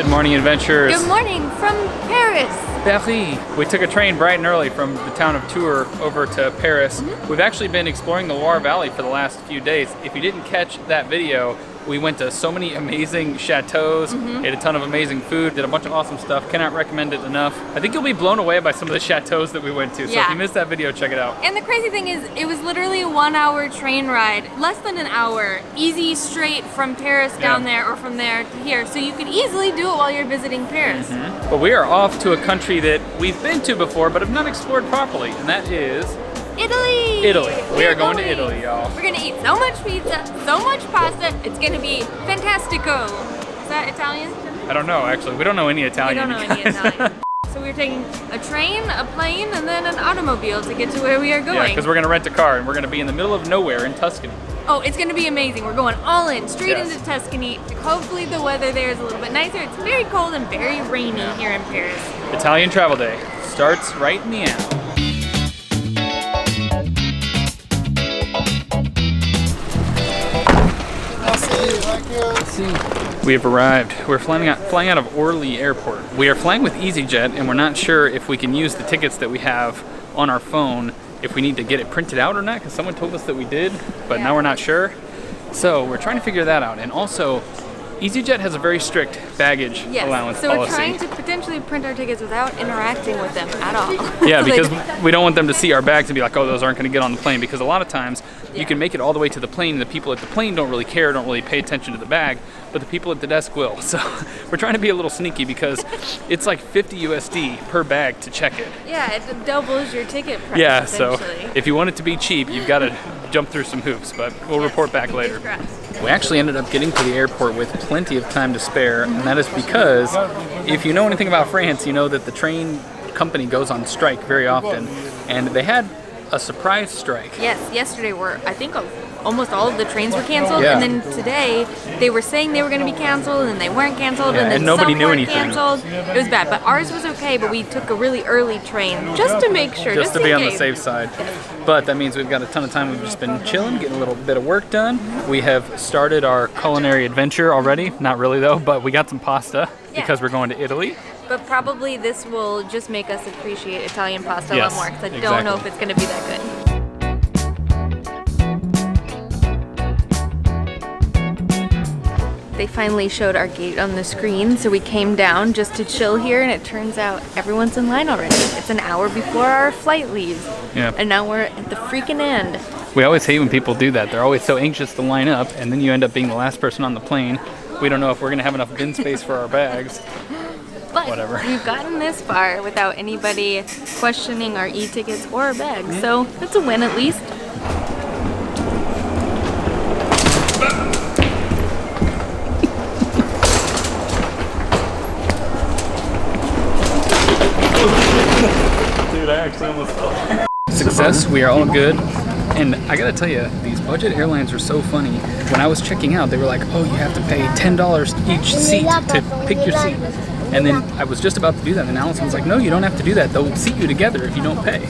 Good morning, adventurers. Good morning from Paris. Paris. We took a train bright and early from the town of Tours over to Paris. We've actually been exploring the Loire Valley for the last few days. If you didn't catch that video, we went to so many amazing chateaus, ate a ton of amazing food, did a bunch of awesome stuff. Cannot recommend it enough. I think you'll be blown away by some of the chateaus that we went to. So if you missed that video, check it out. And the crazy thing is, it was literally a 1 hour train ride, less than an hour, easy straight from Paris down there or from there to here. So you could easily do it while you're visiting Paris. But we are off to a country that we've been to before, but have not explored properly, and that is Italy! Italy. We are going to Italy, y'all. We're gonna eat so much pizza, so much pasta, it's gonna be fantastico. Is that Italian? I don't know, actually. We don't know any Italian. We don't know any Italian. So we're taking a train, a plane, and then an automobile to get to where we are going. Yeah, because we're gonna rent a car, and we're gonna be in the middle of nowhere in Tuscany. Oh, it's gonna be amazing. We're going all in, straight into Tuscany. Hopefully the weather there is a little bit nicer. It's very cold and very rainy here in Paris. Italian travel day starts right meow. We have arrived. We're flying out of Orly Airport. We are flying with EasyJet, and we're not sure if we can use the tickets that we have on our phone, if we need to get it printed out or not, because someone told us that we did, but now we're not sure. So we're trying to figure that out. And also, EasyJet has a very strict baggage allowance policy. So we're trying to potentially print our tickets without interacting with them at all. Yeah, because we don't want them to see our bags and be like, oh, those aren't going to get on the plane. Because a lot of times you can make it all the way to the plane, and the people at the plane don't really care, don't really pay attention to the bag, but the people at the desk will. So we're trying to be a little sneaky because it's like 50 USD per bag to check it. Yeah, it doubles your ticket price. Yeah, so if you want it to be cheap, you've got to jump through some hoops, but we'll report back later. We actually ended up getting to the airport with plenty of time to spare, and that is because if you know anything about France, you know that the train company goes on strike very often, and they had a surprise strike. Yes, yesterday I think almost all of the trains were canceled, and then today they were saying they were going to be canceled, and they weren't canceled, and then nobody some knew weren't anything. Canceled. It was bad, but ours was okay. But we took a really early train just to make sure, just to be on the safe side. But that means we've got a ton of time. We've just been chilling, getting a little bit of work done. We have started our culinary adventure already. Not really though, but we got some pasta because we're going to Italy. But probably this will just make us appreciate Italian pasta a lot more, because I don't know if it's going to be that good. They finally showed our gate on the screen, so we came down just to chill here, and it turns out everyone's in line already. It's an hour before our flight leaves, and now we're at the freaking end. We always hate when people do that. They're always so anxious to line up, and then you end up being the last person on the plane. We don't know if we're going to have enough bin space for our bags. But whatever. We've gotten this far without anybody questioning our e-tickets or our bags, so that's a win at least. Dude, I actually almost fell. Success, we are all good. And I gotta tell you, these budget airlines are so funny. When I was checking out, they were like, oh, you have to pay $10 each seat to pick your seat. And then I was just about to do that, and Allison was like, no, you don't have to do that. They'll seat you together if you don't pay.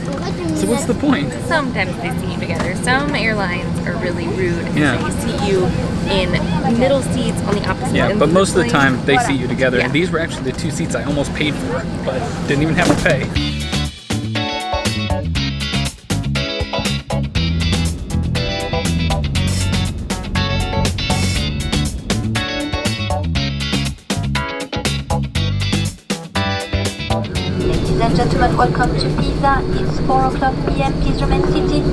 So what's the point? Sometimes they seat you together. Some airlines are really rude, and they seat you in middle seats on the opposite ends but of most the of the time they seat you together. Yeah. And these were actually the 2 seats I almost paid for, but didn't even have to pay. Ladies and gentlemen, welcome to Pisa. It's 4 o'clock p.m. Please remain seated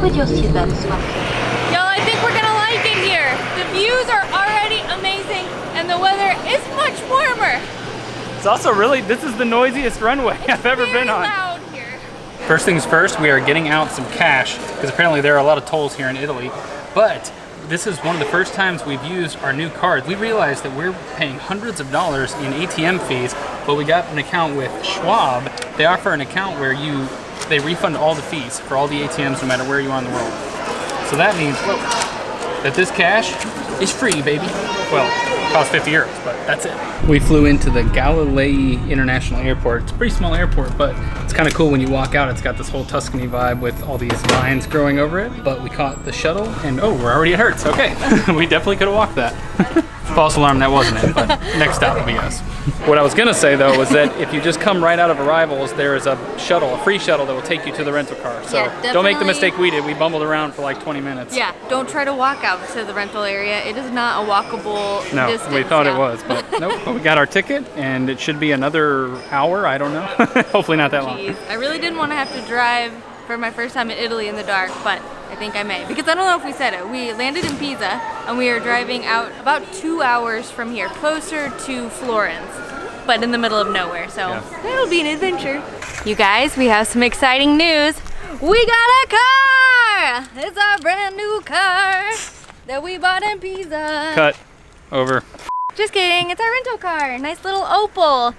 with your seatbelts fastened. Y'all, I think we're gonna like it here. The views are already amazing, and the weather is much warmer. It's also this is the noisiest runway I've ever been on. Loud here. First things first, we are getting out some cash, because apparently there are a lot of tolls here in Italy. But this is one of the first times we've used our new card. We realized that we're paying hundreds of dollars in ATM fees, but we got an account with Schwab. They offer an account where they refund all the fees for all the ATMs no matter where you are in the world. So that means that this cash is free, baby. Well, it costs 50 euros, but that's it. We flew into the Galilei International Airport. It's a pretty small airport, but it's kind of cool when you walk out. It's got this whole Tuscany vibe with all these vines growing over it. But we caught the shuttle, and oh, we're already at Hertz. Okay, we definitely could have walked that. False alarm, that wasn't it, but next stop will be us. What I was gonna say though was that if you just come right out of arrivals, there is a shuttle, a free shuttle that will take you to the rental car. So yeah, don't make the mistake we did. We bumbled around for like 20 minutes. Yeah, don't try to walk out to the rental area. It is not a walkable distance. No, we thought it was, but nope. But we got our ticket and it should be another hour, I don't know. Hopefully not that long. I really didn't want to have to drive for my first time in Italy in the dark, but I think I may. Because I don't know if we said it. We landed in Pisa and we are driving out about 2 hours from here, closer to Florence, but in the middle of nowhere. So that'll be an adventure. You guys, we have some exciting news. We got a car! It's our brand new car that we bought in Pisa. Cut. Over. Just kidding, it's our rental car. Nice little Opal.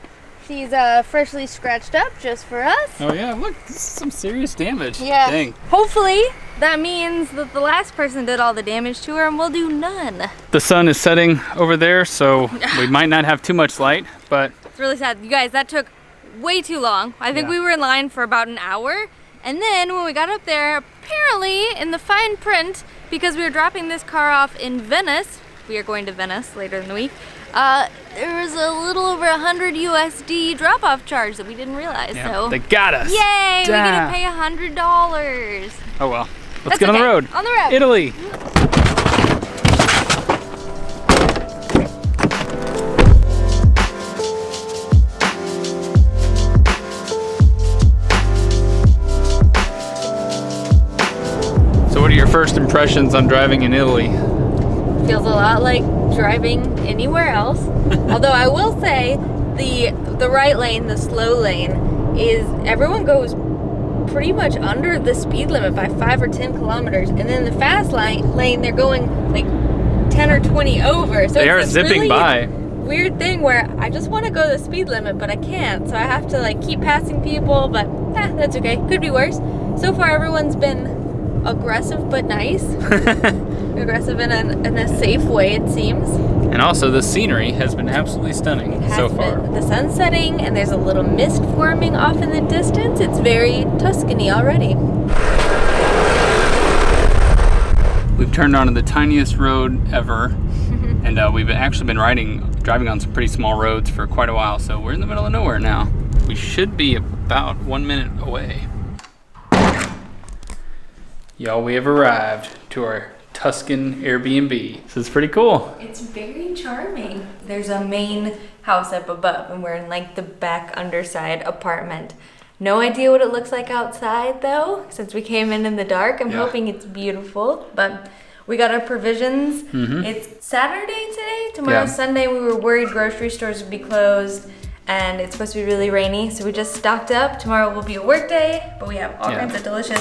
She's freshly scratched up just for us. Oh yeah, look, this is some serious damage. Yeah. Dang. Hopefully, that means that the last person did all the damage to her and we'll do none. The sun is setting over there, so we might not have too much light, but... It's really sad. You guys, that took way too long. I think we were in line for about an hour. And then when we got up there, apparently in the fine print, because we were dropping this car off in Venice, we are going to Venice later in the week, there was a little over 100 USD drop-off charge that we didn't realize. Yeah, so they got us. Yay! We get to pay $100. Oh well. Let's get on the road. On the road. Italy. So what are your first impressions on driving in Italy? Feels a lot like driving anywhere else. Although I will say the right lane, the slow lane, is everyone goes pretty much under the speed limit by 5 or 10 kilometers. And then the fast lane, they're going like 10 or 20 over. So they are it's zipping really by. Weird thing where I just want to go the speed limit, but I can't. So I have to like keep passing people, but that's okay. Could be worse. So far everyone's been aggressive but nice. Aggressive in a safe way, it seems. And also the scenery has been absolutely stunning so far. The sun's setting and there's a little mist forming off in the distance. It's very Tuscany already. We've turned onto the tiniest road ever, and we've actually been driving on some pretty small roads for quite a while, so we're in the middle of nowhere now. We should be about 1 minute away. Y'all, we have arrived to our Tuscan Airbnb. This is pretty cool. It's very charming. There's a main house up above and we're in like the back underside apartment. No idea what it looks like outside though, since we came in the dark. I'm hoping it's beautiful, but we got our provisions. It's Saturday today. Tomorrow's Sunday. We were worried grocery stores would be closed and it's supposed to be really rainy, so we just stocked up. Tomorrow will be a work day, but we have all kinds of delicious.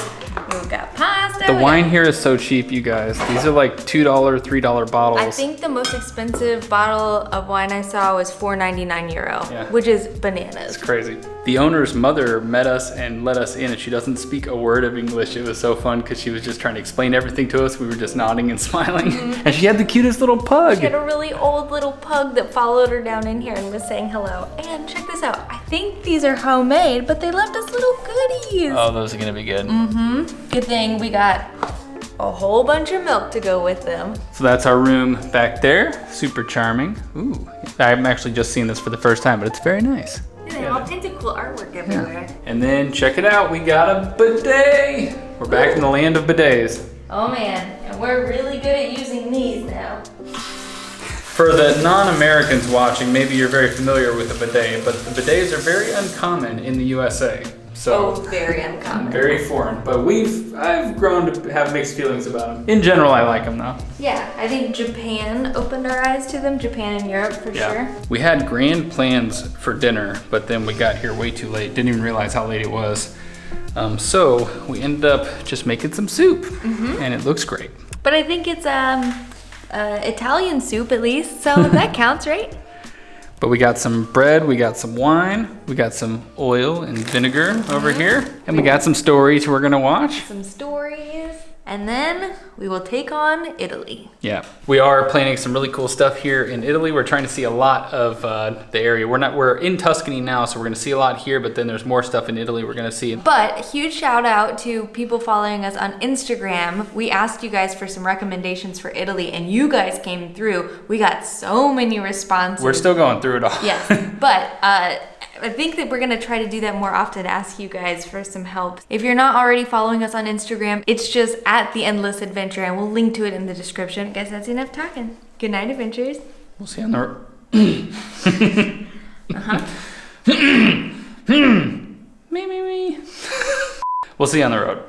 We've got pasta. The wine here is so cheap, you guys. These are like $2, $3 bottles. I think the most expensive bottle of wine I saw was €4.99, which is bananas. It's crazy. The owner's mother met us and let us in, and she doesn't speak a word of English. It was so fun because she was just trying to explain everything to us. We were just nodding and smiling. And she had the cutest little pug. She had a really old little pug that followed her down in here and was saying hello. And check this out. I think these are homemade, but they left us little goodies. Oh, those are gonna be good. Good thing we got a whole bunch of milk to go with them. So that's our room back there. Super charming. Ooh, I'm actually just seeing this for the first time, but it's very nice. And all kinds of cool artwork everywhere. And then check it out, we got a bidet. We're back in the land of bidets. Oh man, and we're really good at using these now. For the non-Americans watching, maybe you're very familiar with the bidet, but the bidets are very uncommon in the USA. So very uncommon. Very foreign, but I've grown to have mixed feelings about them. In general, I like them though. Yeah, I think Japan opened our eyes to them. Japan and Europe for sure. We had grand plans for dinner, but then we got here way too late. Didn't even realize how late it was. So we ended up just making some soup, and it looks great. But I think it's Italian soup at least, so that counts, right? But we got some bread, we got some wine, we got some oil and vinegar over here, and we got some stories we're gonna watch. Some stories. and then we will take on Italy. Yeah, we are planning some really cool stuff here in Italy. We're trying to see a lot of the area. We're in Tuscany now, so we're gonna see a lot here, but then there's more stuff in Italy we're gonna see. But huge shout out to people following us on Instagram. We asked you guys for some recommendations for Italy, and you guys came through. We got so many responses. We're still going through it all. Yes, but I think that we're gonna try to do that more often, ask you guys for some help. If you're not already following us on Instagram, it's just at The Endless Adventure, and we'll link to it in the description. I guess that's enough talking. Good night, adventurers. We'll see you on the road. Me. We'll see you on the road.